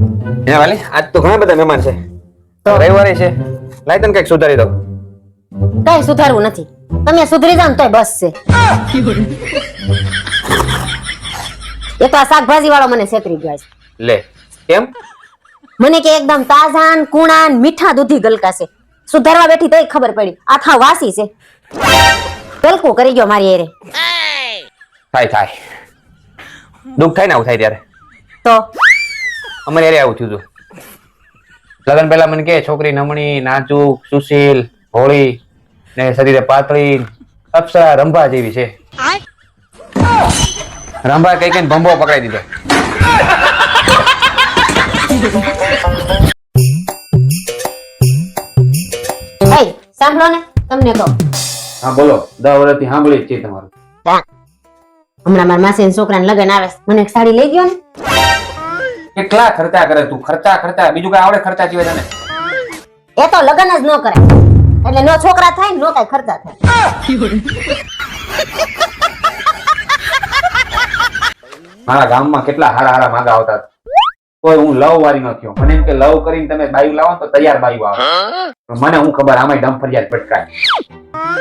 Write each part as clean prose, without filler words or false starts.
હે વાલી, આજ તો ઘણા બધા મહેમાન છે. તો રવિવારે છે. લાય તને કઈક સુધારી દઉં. કઈ સુધારવું નથી. તમે સુધરી જાવ ને તોય બસ છે. એ તો આ શાકભાજી વાળો મને છેતરી ગયો છે. લે કેમ? મને કે એકદમ તાજા ને કુણા ને મીઠા દૂધી ગલકા છે. સુધારવા બેઠી તોય ખબર પડી આ થા વાસી છે. ગલકું કરી ગયો મારી એરે. થાય દુઃખ થાય ને આવું થાય ત્યારે. તો અમારે યારે આવું થયું હતું. લગ્ન પહેલા મને કે છોકરી નમણી, નાજુક, સુશીલ, ભોળી ને શરીરે પાતળી, અપ્સરા રંભા જેવી છે. રંભા કઈ કઈ ભંભો પકડાઈ દીધો. એ સાંભળો ને તમને કહું. હા બોલો. 10 વર્ષથી સાંભળી જ છે તમારું. હમણાં મારા માસીના છોકરાને લગ્ન આવે છે. મને એક સાડી લઈ ગયો ને. કેટલા ખર્ચા કરે તું? ખર્ચા બીજું કઈ આવડે ખર્ચા સિવાય તને? એ તો લગ્ન જ ન કરાય. એટલે નો છોકરા થાય નો કઈ ખર્ચા થાય. મારા ગામમાં કેટલા હારા માંગા આવતા. કોઈ હું લવ વાળી ન થયો. મને એમ કે લવ કરીને તમે બાયું લાવો તો તૈયાર બાયું આવે. પણ મને હું ખબર આમાં ડમફરિયાદ પટકાય.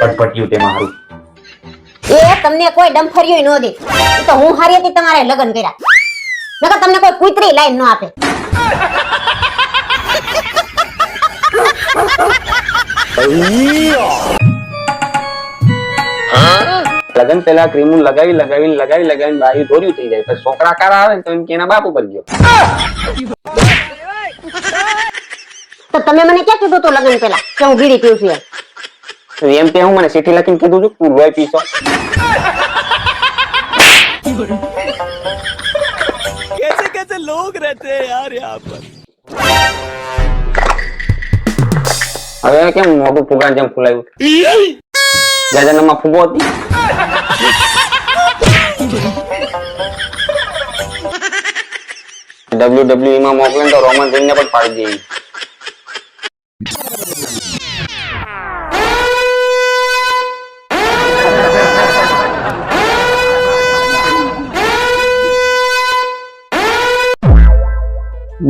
પટપટ્યું તેમાં હારું. એ તમને કોઈ ડમફરિયો ન દે. એ તો હું હારી હતી તમારે લગ્ન કર્યા. નકર તમને કોઈ કુતરી લાઈન ન આપે. લગન પેલા ક્રીમ લગાવી બાયું ધોર્યું થઈ જાય. પછી છોકરા કારા આવે તો એમ કે એના બાપ ઉપર ગયો. તો તમે મને ક્યાં કીધું તું લગ્ન પેલા કે હું બીડી પીઉં છું એમ? એમ તે હું મને ચીઠી લખીને કીધું છું તું લોહી પીશો. कैसे लोग रहते हैं यार यहाँ पर. હવે કેમ મોટું ફુગાન જેમ ફૂલાયું? જાજાનામાં ફુગો હતી. WWE માં મોકલે તો રોમન રીંગને પણ પાડી દે.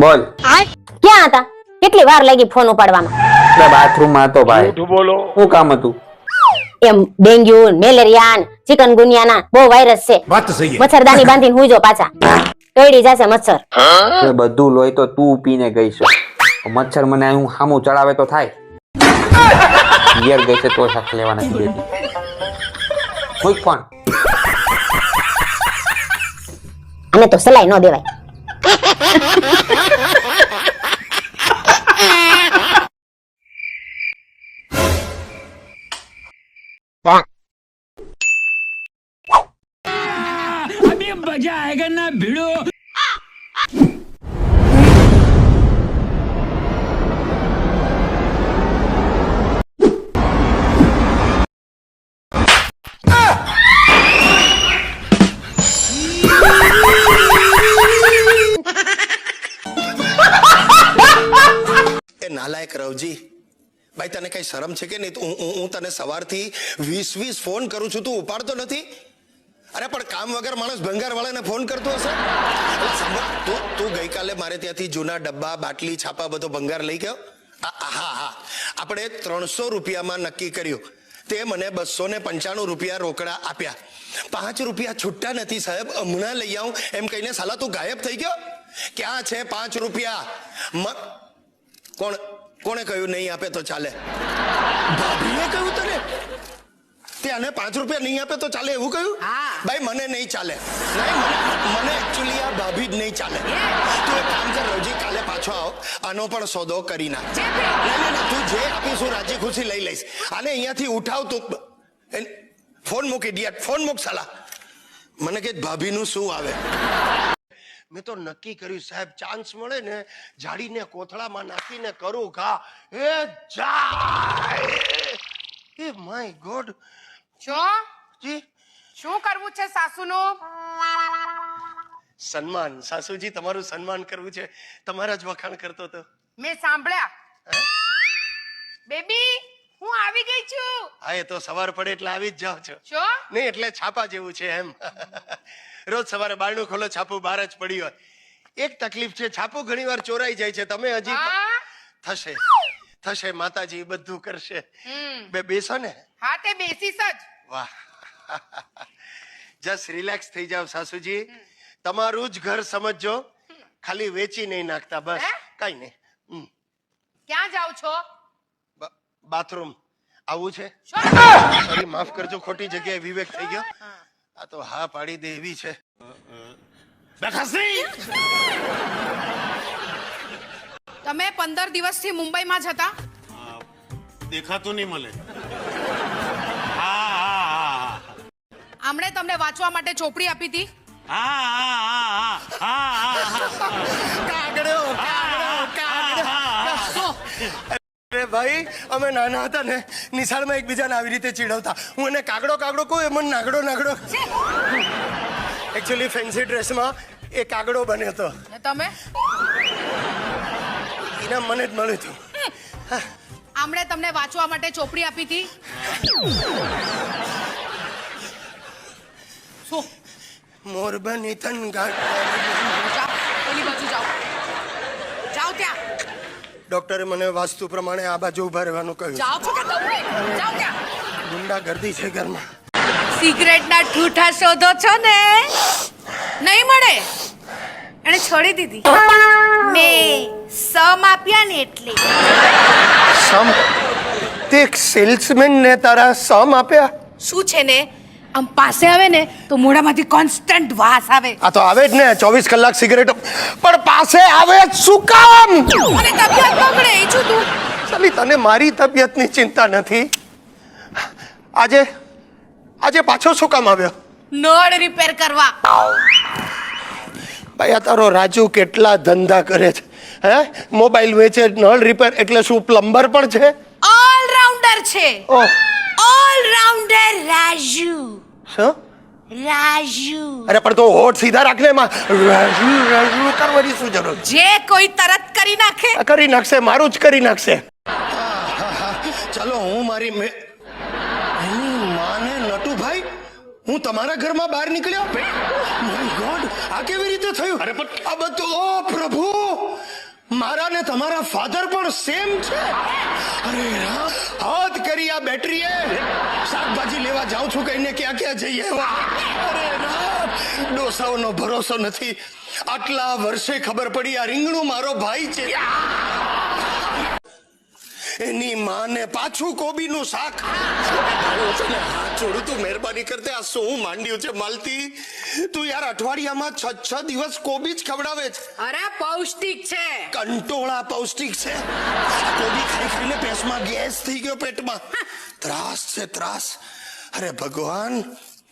બોલ. ક્યાં હતા? કેટલી વાર લાગી ફોન ઉપાડવામાં? બાથરૂમ માં હતો ભાઈ. શું કામ હતું? એમ ડેન્ગ્યુ, મેલેરિયા, ચિકનગુનિયા બહુ વાયરસ છે. મચ્છરદાની બાંધીને હુંજો પાછા. કઈડી જશે મચ્છર. બધું લોહી તો તું પીને ગઈ છે. મચ્છર મને હું સામું ચડાવે તો થાય. યર ગઈ છે તો સાથ લેવા નથી દેતી. કોઈ ફોન. આને તો સલાઈ ન દેવાય. अभी मजा आएगा ना भिड़ो. નાલાયક રવજી ભાઈ, તને કઈ શરમ છે કે નહીં? હું તને સવારથી 20 ફોન કરું છું, તું ઉપાડતો નથી. અરે પણ કામ વગર માણસ ભંગાર વાળાને ફોન કરતો હશે? તું ગઈકાલે મારે ત્યાંથી જૂના ડબ્બા, બાટલી, છાપા બધો ભંગાર લઈ ગયો. હા, આપણે 300 રૂપિયામાં નક્કી કર્યું. તે મને 295 રૂપિયા રોકડા આપ્યા. 5 રૂપિયા છૂટા નથી સાહેબ, હમણાં લઈ આવું એમ કહીને સાલા તું ગાયબ થઈ ગયો. ક્યાં છે 5 રૂપિયા? કોણે કહ્યું નહીં આપે તો ચાલે? ભાભીએ કહ્યું તને? ત્યાં 5 રૂપિયા નહીં આપે તો ચાલે એવું કહ્યું? ભાઈ મને નહીં ચાલે. મને એકચ્યુઅલી આ ભાભી જ નહીં ચાલે. તું એક કામ કર રવજી, કાલે પાછો આવ, આનો પણ સોદો કરી નાખ. તું જે આપીશું રાજી ખુશી લઈ લઈશ. આને અહીંયાથી ઉઠાવ તું. ફોન મૂક ઇડિયટ, ફોન મૂક સાલા. મને કે ભાભીનું શું આવે? મેં તો નક્કી કર્યું સાહેબ, ચાન્સ મળે ને જાડીને કોથળામાં નાખીને કરું ઘા. એ જાય. એ માય ગોડ. જો જી શું કરવું છે સાસુનું? સન્માન. સાસુજી તમારું સન્માન કરવું છે. તમારા જ વખાણ કરતો હતો. મેં સાંભળ્યા. બેબી હું આવી ગઈ છું. હા, એ તો સવાર પડે એટલે આવી જ જાવ છો. જો નહીં એટલે છાપા જેવું છે એમ. રોજ સવારે બારણું ખોલો, છાપું બહાર જ પડ્યું હોય. એક તકલીફ છે, છાપો ઘણીવાર ચોરાઈ જાય છે. તમે હજી હા થશે થશે, માતાજી બધું કરશે. હમ. બેસો ને. હા તે બેસીશ જ. વાહ. જસ્ટ રિલેક્સ થઈ જાવ સાસુજી. તમારું જ ઘર સમજજો, ખાલી વેચી નહીં નાખતા, બસ. હે? કઈ નહીં. ક્યાં જાવ છો? બાથરૂમ આવું છે. શું? સોરી, માફ કરજો, ખોટી જગ્યાએ વિવેક થઈ ગયો. આ તો હા પાડી દે એવી છે. તમે 15 દિવસથી મુંબઈમાં જ હતા? દેખાતું નહીં મળે. હા આમણે તમને વાંચવા માટે ચોપડી આપી હતી? કાગડો. અરે ભાઈ, અમે નાના હતા ને, નિશાળમાં એકબીજાને આવી રીતે ચીડવતા. હું એને કાગડો કાગડો કહું, એ મને નાગડો નાગડો. એકચ્યુઅલી ફેન્સી ડ્રેસમાં એ કાગડો બન્યો હતો. ને તમે? ઇનામ મને જ મળ્યું હતું. આમણે તમને વાંચવા માટે ચોપડી આપી હતી? શું? મોરબની તન ગાંઠ. જાઓ, ઓલી બાજુ જાઓ. જાઓ ત્યાં. ડોક્ટરે મને વાસ્તુ પ્રમાણે આ બાજુ ઉભા રહેવાનું કહ્યું. જાઓ છો કે દઉં? જાઓ ત્યાં. ગુંડાગર્દી છે ઘરમાં. સિગરેટના ઠૂઠા શોધો છો ને? નહીં મળે. એને છોડી દીધી. મેં સમ આપ્યા ને એટલે. સમ? તે સેલ્સમેન ને તારા સમ આપ્યા? શું છે ને, આમ પાસે આવે ને તો મોઢામાંથી કોન્સ્ટન્ટ વાસ આવે. આ તો આવે જ ને, 24 કલાક સિગરેટ. પણ પાસે આવે જ શું કામ? અને તબિયત બગડે એ છું તું. ચાલી, તને મારી તબિયતની ચિંતા નથી. આજે પાછો શું કામ આવ્યો? નળ રિપેર કરવા. ભાઈ, આ તારો રાજુ કેટલા ધંધા કરે છે, હે? મોબાઈલ વેચે, નળ રિપેર, એટલે શું પ્લમ્બર પણ છે? ઓલરાઉન્ડર છે. ઓહ, ઓલરાઉન્ડર રાજુ. શું? રાજુ. અરે પણ તો હોઠ સીધા રાખને, એમાં રાજુ રાજુ કરવાની શું જરૂર? જે કોઈ તરત કરી નાખે. આ કરી નાખશે, મારું જ કરી નાખશે. ચાલો, હું મારી એની માને નટુભાઈ, હું તમારા ઘરમાં બહાર નીકળ્યો. માય ગોડ, આ કેવી રીતે થયું? અરે પણ આ બધું, ઓ પ્રભુ, મારા ને તમારા ફાધર પણ સેમ છે. અરે રામ, હાથ કરી આ બેટરીએ. શાકભાજી લેવા જાઉં છું કહીને ક્યાં ક્યાં જઈએ. અરે રામ, ડોસાઓનો ભરોસો નથી. આટલા વર્ષે ખબર પડી આ રીંગણું મારો ભાઈ છે. એની માને પાછું કોબીનું શાક. હાથ જોડું, તું મહેરબાની કરતે, આ શું માંડ્યું છે માલતી? તું યાર અઠવાડિયામાં 6 દિવસ કોબી જ ખવડાવે છે. અરે પૌષ્ટિક છે. કંટોળા પૌષ્ટિક છે. કોબી ખાઈ ખાઈને પેટમાં ગેસ થઈ ગયો, પેટમાં ત્રાસ છે, ત્રાસ. અરે ભગવાન,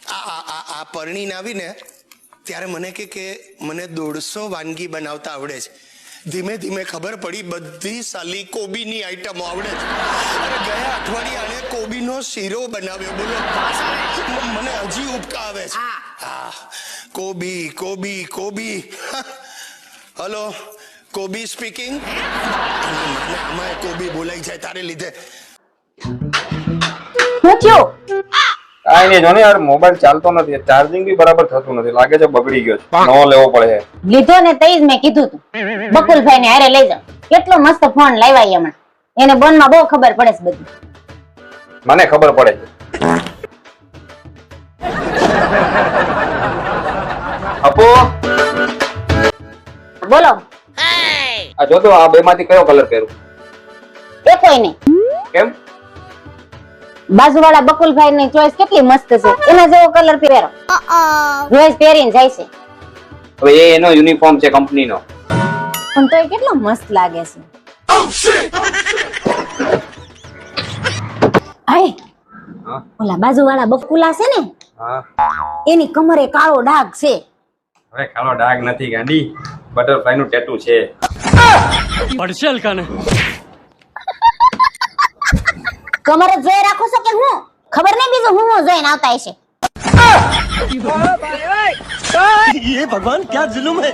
આ પરણીને આવીને ત્યારે મને કે મને 150 વાનગી બનાવતા આવડે છે. ધીમે ધીમે ખબર પડી બધી સાલી કોબીની આઈટમો આવડે છે. અરે ગયા અઠવાડિયે આને કોબીનો શીરો બનાવ્યો. બોલો, મને હજી ઉપકા આવે છે. હા, કોબી કોબી કોબી. હલો, કોબી સ્પીકિંગ. આમાં કોબી બોલાઈ જાય તારે લીધે. શું થયું? કાંઈ નહીં, જો ને યાર, મોબાઈલ ચાલતો નથી, ચાર્જિંગ બી બરાબર થતું નથી, લાગે છે બગડી ગયો છે, નવો લેવો પડે. લીધો ને તઈ જ મેં કીધું તું બકુલભાઈ ને હારે લઈ જાવ. કેટલો મસ્ત ફોન લાવ્યા હમણાં. એને બોનમાં બહુ ખબર પડે છે બધી. મને ખબર પડે છે. અપુ, બોલો. આ જો તો, આ બે માંથી કયો કલર પહેરું? એ કોઈ નહીં. કેમ? બાજુવાળા બકુલભાઈ ની ચોઈસ કેટલી મસ્ત છે, એના જેવો કલર પહેરો. રોજ પહેરીને જાય છે. હવે એનો યુનિફોર્મ છે કંપનીનો. પણ તો એ કેટલો મસ્ત લાગે છે. આય, હા? ઓલા બાજુવાળા બકુલા છે ને, હા. એની કમરે કાળો ડાઘ છે. હવે કાળો ડાઘ નથી ગાંડી, બટરફ્લાય નું ટેટુ છે. પડશેલ કાને કમરે જોઈ રાખો છો કે હું ખબર નહીં, બીજું હું જોઈને આવતા હશે. ये भगवान क्या जुलुम है.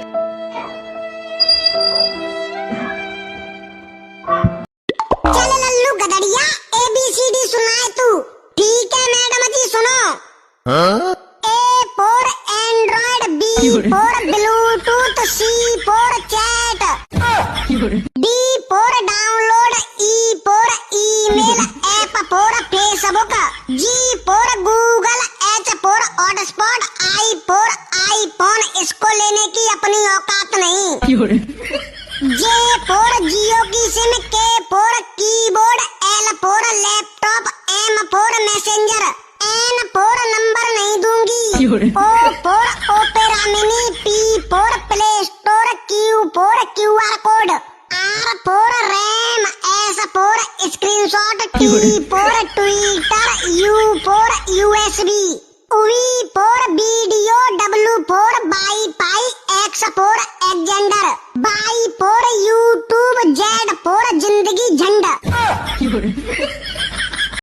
चलो लल्लू गदड़िया ABCD सुनाए तू. ठीक है मैडम जी सुनो. A for Android, B for Bluetooth, C for D for download, E for email, F for Facebook, G for Google, H for hotspot, I for iPhone. इसको लेने की अपनी औकात नहीं। J for जियो की SIM, K for keyboard, L for laptop, M for messenger, N for number नहीं दूंगी, O for opera mini, P for play store, Q for QR code, R for RAM, S for screenshot, T for Twitter, U for USB, V for video, W for wifi, X for एजेंडर, Y for YouTube, Z for जिंदगी झंडा।